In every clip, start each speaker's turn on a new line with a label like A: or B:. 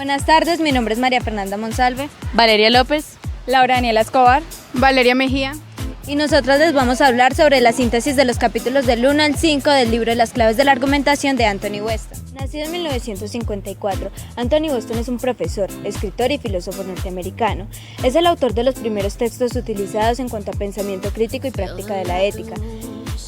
A: Buenas tardes, mi nombre es María Fernanda Monsalve.
B: Valeria López.
C: Laura Daniela Escobar.
D: Valeria Mejía.
A: Y nosotros les vamos a hablar sobre la síntesis de los capítulos del 1 al 5 del libro Las claves de la argumentación de Anthony Weston. Nacido en 1954, Anthony Weston es un profesor, escritor y filósofo norteamericano. Es el autor de los primeros textos utilizados en cuanto a pensamiento crítico y práctica de la ética.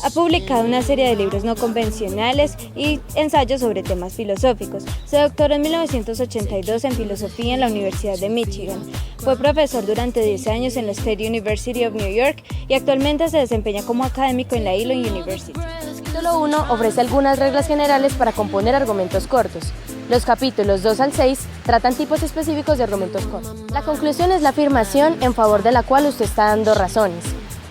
A: Ha publicado una serie de libros no convencionales y ensayos sobre temas filosóficos. Se doctoró en 1982 en filosofía en la Universidad de Michigan. Fue profesor durante 10 años en la State University of New York y actualmente se desempeña como académico en la Elon University.
B: El capítulo 1 ofrece algunas reglas generales para componer argumentos cortos. Los capítulos 2 al 6 tratan tipos específicos de argumentos cortos. La conclusión es la afirmación en favor de la cual usted está dando razones.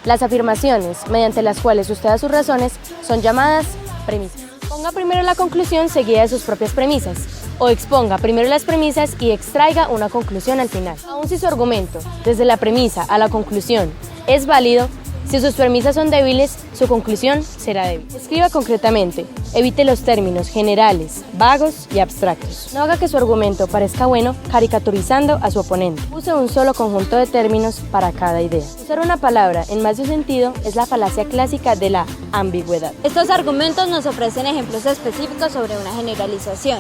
B: Las afirmaciones, mediante las cuales usted da sus razones, son llamadas premisas. Ponga primero la conclusión seguida de sus propias premisas, o exponga primero las premisas y extraiga una conclusión al final. Aun si su argumento, desde la premisa a la conclusión, es válido, si sus premisas son débiles, su conclusión será débil. Escriba concretamente, evite los términos generales, vagos y abstractos. No haga que su argumento parezca bueno caricaturizando a su oponente. Use un solo conjunto de términos para cada idea. Usar una palabra en más de un sentido es la falacia clásica de la ambigüedad.
A: Estos argumentos nos ofrecen ejemplos específicos sobre una generalización.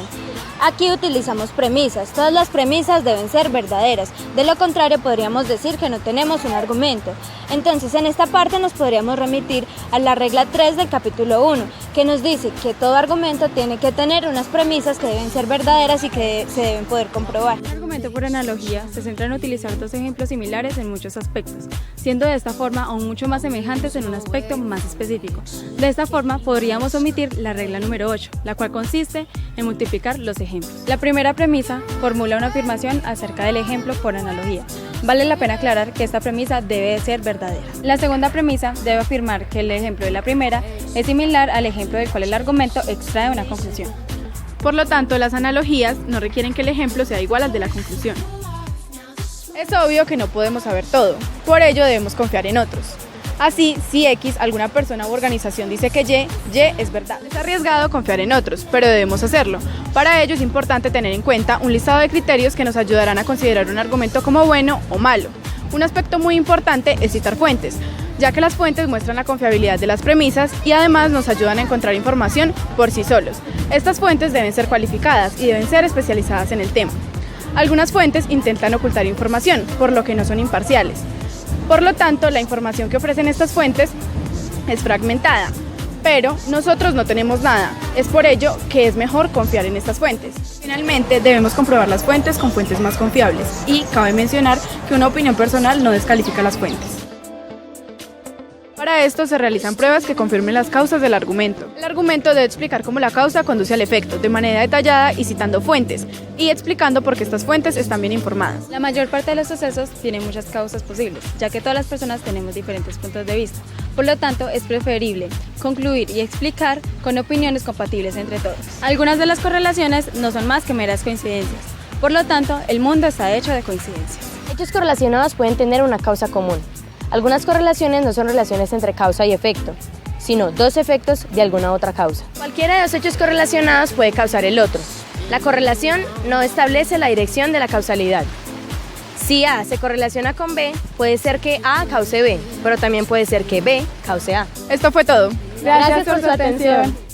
A: Aquí utilizamos premisas. Todas las premisas deben ser verdaderas. De lo contrario, podríamos decir que no tenemos un argumento. Entonces, en esta parte nos podríamos remitir a la regla 3 del capítulo 1, que nos dice que todo argumento tiene que tener unas premisas que deben ser verdaderas y que se deben poder comprobar.
C: Un argumento por analogía se centra en utilizar dos ejemplos similares en muchos aspectos, siendo de esta forma aún mucho más semejantes en un aspecto más específico. De esta forma podríamos omitir la regla número 8, la cual consiste en multiplicar los ejemplos. La primera premisa formula una afirmación acerca del ejemplo por analogía. Vale la pena aclarar que esta premisa debe ser verdadera. La segunda premisa debe afirmar que el ejemplo de la primera es similar al ejemplo del cual el argumento extrae una conclusión.
D: Por lo tanto, las analogías no requieren que el ejemplo sea igual al de la conclusión. Es obvio que no podemos saber todo, por ello debemos confiar en otros. Así, si X, alguna persona u organización dice que Y es verdad. Es arriesgado confiar en otros, pero debemos hacerlo. Para ello es importante tener en cuenta un listado de criterios que nos ayudarán a considerar un argumento como bueno o malo. Un aspecto muy importante es citar fuentes, ya que las fuentes muestran la confiabilidad de las premisas y además nos ayudan a encontrar información por sí solos. Estas fuentes deben ser cualificadas y deben ser especializadas en el tema. Algunas fuentes intentan ocultar información, por lo que no son imparciales. Por lo tanto, la información que ofrecen estas fuentes es fragmentada, pero nosotros no tenemos nada. Es por ello que es mejor confiar en estas fuentes. Finalmente, debemos comprobar las fuentes con fuentes más confiables y cabe mencionar que una opinión personal no descalifica las fuentes. Para esto se realizan pruebas que confirmen las causas del argumento. El argumento debe explicar cómo la causa conduce al efecto, de manera detallada y citando fuentes, y explicando por qué estas fuentes están bien informadas.
C: La mayor parte de los sucesos tiene muchas causas posibles, ya que todas las personas tenemos diferentes puntos de vista. Por lo tanto, es preferible concluir y explicar con opiniones compatibles entre todos. Algunas de las correlaciones no son más que meras coincidencias. Por lo tanto, el mundo está hecho de coincidencias.
B: Hechos correlacionados pueden tener una causa común. Algunas correlaciones no son relaciones entre causa y efecto, sino dos efectos de alguna otra causa. Cualquiera de los hechos correlacionados puede causar el otro. La correlación no establece la dirección de la causalidad. Si A se correlaciona con B, puede ser que A cause B, pero también puede ser que B cause A.
D: Esto fue todo.
B: Gracias por su atención.